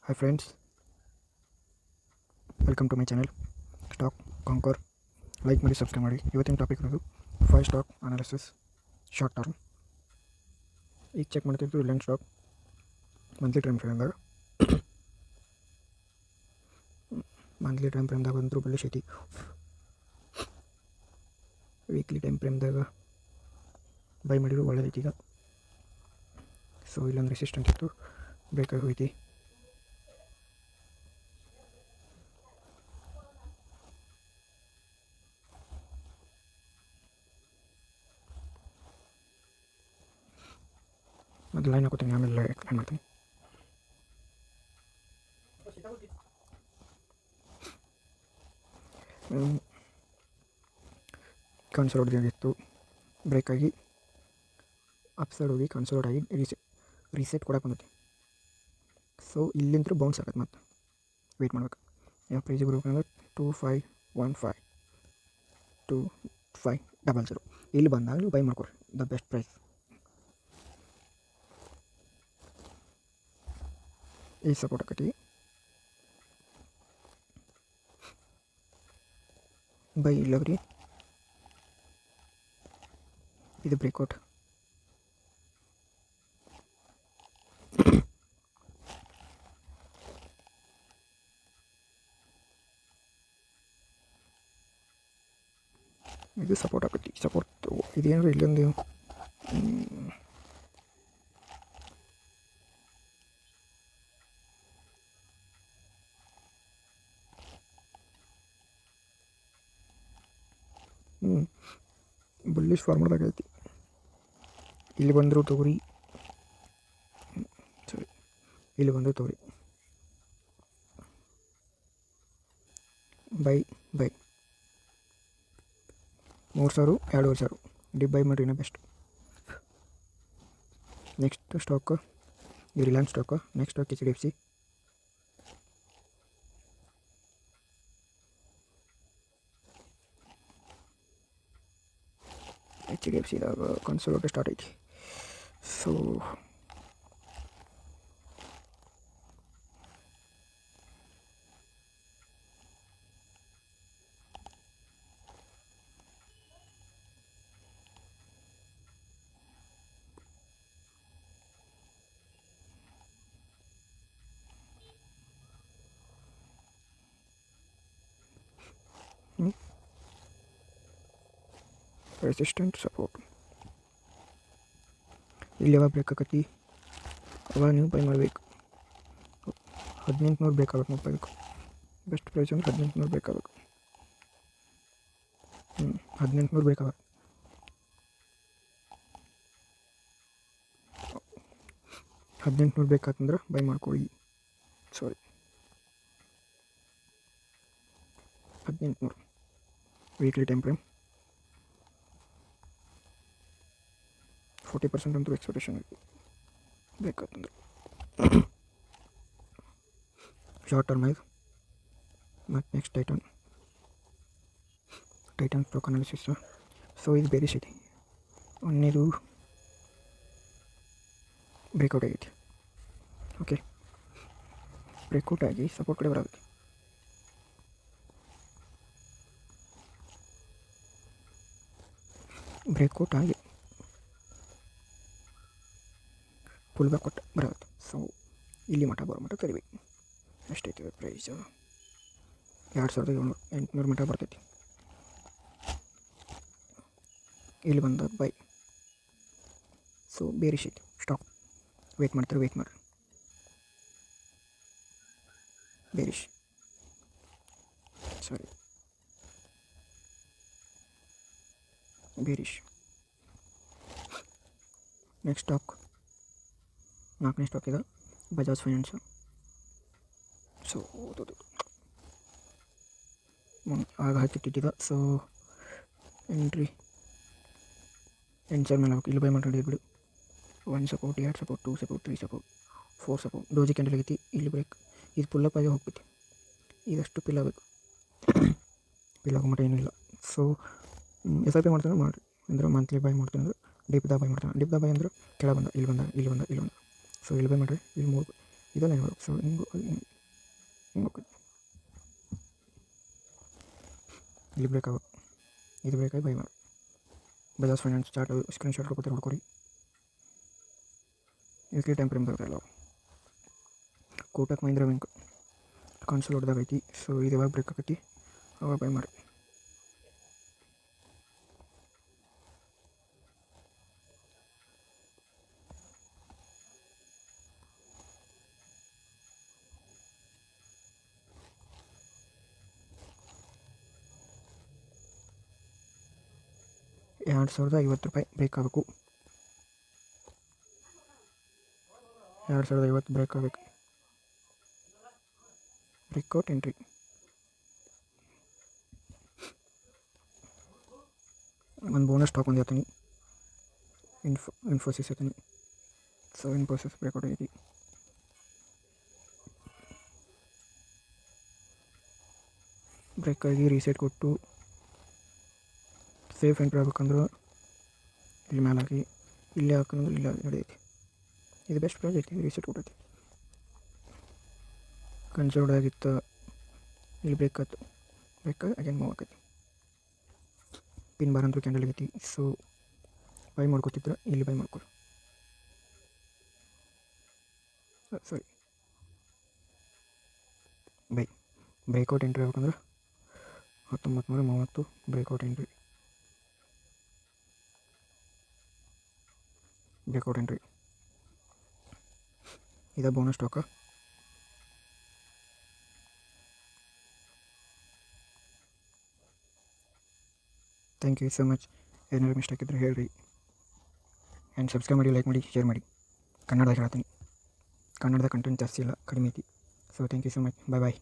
Hi friends, welcome to my channel Stock Conquer. Like ಮಾಡಿ subscribe ಮಾಡಿ. ಇವತ್ತಿನ topic ಇರೋದು 5 ಸ್ಟಾಕ್ ಅನಾಲಿಸಿಸ್ ಶಾರ್ಟ್ ಟರ್ಮ್. ಈಗ ಚೆಕ್ ಮಾಡ್ತಿದ್ದು ರಿಲಯನ್ಸ್ ಸ್ಟಾಕ್ ಮಂತ್ಲಿ ಟೈಮ್ ಫ್ರೇಮ್ದಾಗ ಬಂದರೂ ಬಳ್ಳಿ ಶೈತಿ. ವೀಕ್ಲಿ ಟೈಮ್ ಫ್ರೇಮ್ದಾಗ ಬೈ ಮಾಡಿದ್ರು ಒಳ್ಳೆದೈತಿ. ಈಗ ಸೊ ಇಲ್ಲೊಂದು ರೆಸಿಸ್ಟೆಂಟ್ ಇತ್ತು, ಬ್ರೇಕ್ ಆಗಿ ಹೋಯ್ತಿ. ಮತ್ತು ಲೈನ್ ಹಾಕೋತೀನಿ, ಆಮೇಲೆ ಎಕ್ಸ್ಪ್ಲೇನ್ ಮಾಡ್ತೀನಿ. ಕನ್ಸೋಲ್ಡ್ ಆಗಿತ್ತು, ಬ್ರೇಕ್ ಆಗಿ ಅಪ್ ಸೈಡ್ ಹೋಗಿ ಕನ್ಸೋಲ್ಡ್ ಆಗಿ ರೀಸೆಟ್ ಕೊಡಕ್ಕೆ ಬಂದೈತಿ. ಸೊ ಇಲ್ಲಿಂದ ಬೌನ್ಸ್ ಆಗತ್ತೆ, ಮತ್ತು ವೆಯ್ಟ್ ಮಾಡ್ಬೇಕು. ಯಾವ ಪ್ರೈಸಿಗೆ ಬರ್ಬೇಕಂದ್ರೆ 2515 ಇಲ್ಲಿ ಬಂದಾಗ ನೀವು ಬೈ ಮಾಡ್ಕೊರಿ. ದ ಬೆಸ್ಟ್ ಪ್ರೈಸ್ ಈ ಸಪೋರ್ಟ್ ಆಕತಿ. ಬೈ ಇಲ್ಲವ್ರಿ, ಇದು ಬ್ರೇಕ್ಔಟ್. ಇದು ಸಪೋರ್ಟ್ ಆಕತಿ. ಸಪೋರ್ಟ್ ಇದೇನು ಇಲ್ಲೊಂದು ಬುಲ್ಲಿಶ್ ಫಾರ್ಮರ್ದಾಗ ಐತಿ. ಇಲ್ಲಿ ಬಂದರೂ ತೊಗೊರಿ, ಸರಿ ಇಲ್ಲಿ ಬಂದರೂ ತೊಗೊರಿ. ಬೈ 3000 2500 ಡಿಪ್ ಬೈ ಮಾಡಿನ ಬೆಸ್ಟ್. ನೆಕ್ಸ್ಟ್ ಸ್ಟಾಕ್ ಈ Reliance stock. Next stock HDFC. HDFCದಾಗ ಕನ್ಸೋಲ್ಟ್ ಸ್ಟಾರ್ಟ್ ಐತಿ. ಸೊ ರೆಸಿಸ್ಟೆಂಟ್ ಸಪೋರ್ಟ್ ಇಲ್ಲಿ ಯಾವಾಗ ಬ್ರೇಕ್ ಆಕತಿ ಅವಾಗ ನೀವು ಬೈ ಮಾಡಬೇಕು. 1800 ಬೇಕಾಗಬೇಕು ನಾವು ಬೈಕ್. ಬೆಸ್ಟ್ ಪ್ರೈಸ್ ಅಂದ್ರೆ 1800 ಬೇಕಾಗಬೇಕು. 1800 ಬೇಕಾಗಬೇಕು. 1800 ಬೇಕಾತಂದ್ರೆ ಬೈ ಮಾಡ್ಕೊಳ್ಳಿ. ಸಾರಿ, 1800 ವೀಕ್ಲಿ ಟೈಮ್ ಫ್ರೇಮ್. 40% ಅಂತೂ ಎಕ್ಸ್ಪೆಕ್ಟೇಷನ್ ಐತಿ ಬೇಕಾತಂದ್ರೆ. ಶಾರ್ಟ್ ಟರ್ಮ್ ಇದು. ಮತ್ತು next tighten stock analysis. So ಇದು ಬೇರೆ ಐತಿ. ಒಂದೇದು ಬ್ರೇಕ್ಔಟ್ ಆಗೈತಿ. ಓಕೆ, ಬ್ರೇಕ್ಔಟ್ ಆಗಿ ಸಪೋರ್ಟ್ ಕಡೆ ಬರಾಗೈತಿ. ಬ್ರೇಕ್ಔಟ್ ಆಗಿ ಫುಲ್ ಬ್ಯಾಕ್ ಕೊಟ್ಟು ಬರಾಗತ್ತೆ. ಸೊ ಇಲ್ಲಿ ಮಠ ಬರೋ ಮಠ ಕರಿಬೇಕು. ಎಷ್ಟೈತಿ ಪ್ರೈಸ್? 2700 ಮಠ ಬರ್ತೈತಿ. ಇಲ್ಲಿ ಬಂದ ಬೈ. ಸೊ ಬೇರಿಶ್ ಐತಿ ಸ್ಟಾಕ್. ವೇಟ್ ಮಾಡ್ರಿ. ಬೇರಿಶ್, ಸಾರಿ ಬೇರಿಶ್. ನೆಕ್ಸ್ಟ್ ಸ್ಟಾಕ್, 4ನೇ ಸ್ಟಾಕ್ ಇದೆ ಬಜಾಜ್ ಫೈನಾನ್ಸು. ಸೊ ಆಗ ಹಾಕಿಟ್ಟಿದ್ದ. ಸೊ ಎಂಟ್ರಿ 8000 ಮೇಲೆ ಇಲ್ಲಿ ಬೈ ಮಾಡಿಬಿಡು. 1 support, 2 support, 2 support, 3 support, 4 support. Doji candle ಆಗೈತಿ. ಇಲ್ಲಿ ಬ್ರೇಕ್. ಇದು ಪುಲ್ಲಪ್ ಆಗಿ ಹೋಗ್ತೈತಿ. ಇದಷ್ಟು ಪಿಲ್ ಆಗಬೇಕು. ಪಿಲ್ ಆಗೋ ಮಟ್ಟ ಏನಿಲ್ಲ. ಸೊ SIP ಮಾಡ್ತಾನೆ ಮಾಡಿರಿ. ಅಂದ್ರೆ ಮಂತ್ಲಿ ಬೈ ಮಾಡ್ತೀನಿ ಅಂದ್ರೆ ಡಿಪ್ದಾಗ ಬೈ ಮಾಡ್ತಾನೆ. ಡಿಪ್ದಾಗ ಬೈ ಅಂದ್ರೆ ಕೆಳ ಬಂದ, ಇಲ್ಲಿ ಬಂದ. ಸೊ ಇಲ್ಲಿ ಬೈ ಮಾಡಿರಿ. ಇಲ್ಲಿ 3 ಇದೆಲ್ಲ ಹಿಂಗೆ ಸೊ ಹಿಂಗೆ ಹಿಂಗೆ ಹೋಗ್ತದೆ. ಇಲ್ಲಿ ಬ್ರೇಕ್ ಆಗ ಇದು ಬ್ರೇಕಾಗಿ ಬೈ ಮಾಡಿ. ಬಜಾಜ್ ಫೈನಾನ್ಸ್ ಚಾರ್ಟ್ ಸ್ಕ್ರೀನ್ಶಾಟ್ ಕೊಡ್ತಾರೆ, ನೋಡ್ಕೊರಿ. ಇದಕ್ಕೆ ಟೈಮ್ ಫ್ರೇಮ್ ಬರುತ್ತೆ. ಕೋಟಕ್ ಮಹೀಂದ್ರ ಬ್ಯಾಂಕ್ ಕನ್ಸೋಲ್ ಹೊಡೆದಾಗೈತಿ. ಸೊ ಇದು ಯಾವಾಗ ಬ್ರೇಕ್ ಆಗೈತಿ ಅವಾಗ ಬೈ ಮಾಡಿ. ₹2,050 ಬ್ರೇಕ್ ಆಗಬೇಕು. 2,050 ಬ್ರೇಕ್ ಆಗಬೇಕು. Breakout entry. ಒಂದು ಬೋನಸ್ ಸ್ಟಾಕ್ ಒಂದು ಹೇಳ್ತೀನಿ, ಇನ್ಫೋಸಿಸ್ ಹೇಳ್ತೀನಿ. ಸೊ ಇನ್ಫೋಸಿಸ್ ಬ್ರೇಕ್ಔಟ್ ಆಗೈತಿ. ಬ್ರೇಕಾಗಿ ರೀಸೆಟ್ ಕೊಟ್ಟು ಸೇಫ್ ಎಂಟ್ರಿ ಆಗ್ಬೇಕಂದ್ರೆ ಇಲ್ಲಿ ಮೇಲೆ ಹಾಕಿ, ಇಲ್ಲೇ ಹಾಕಂದ್ರೆ ಇಲ್ಲ ನಡೆಯೈತಿ. ಇದು ಬೆಸ್ಟ್ ಪ್ರೈಸ್ ಐತಿ. ರೀಸೆಟ್ ಕೊಟ್ಟೈತಿ. ಕನ್ಸೋಲ್ಡ್ ಆಗಿತ್ತು, ಇಲ್ಲಿ ಬ್ರೇಕ್ ಆಯ್ತು. ಬ್ರೇಕಾಗಿ ಅಗೇನ್ ಮೂವ್ ಆಕೈತಿ. ಪಿನ್ ಬಾರ್ ಅಂತೂ ಕ್ಯಾಂಡಲ್ ಆಗೈತಿ. ಸೊ ಬೈ ಮಾಡ್ಕೊತಿದ್ರೆ ಇಲ್ಲಿ ಬೈ ಮಾಡ್ಕೊರಿ. ಸಾರಿ, ಬ್ರೇಕ್ಔಟ್ ಎಂಟ್ರಿ ಆಗ್ಬೇಕಂದ್ರೆ 1930 ಬ್ರೇಕ್ಔಟ್ ಎಂಟ್ರಿ. ಇದು bonus stock. Thank you so much. ಏನಾದ್ರು ಮಿಸ್ಟೇಕ್ ಇದ್ದರೆ ಹೇಳ್ರಿ. ಆ್ಯಂಡ್ ಸಬ್ಸ್ಕ್ರೈಬ್ ಮಾಡಿ, ಲೈಕ್ ಮಾಡಿ, ಶೇರ್ ಮಾಡಿ. ಕನ್ನಡದಾಗ ಹೇಳ್ತೀನಿ. ಕನ್ನಡದ ಕಂಟೆಂಟ್ ಜಾಸ್ತಿ ಇಲ್ಲ, ಕಡಿಮೆ ಐತಿ. So thank you so much. Bye bye.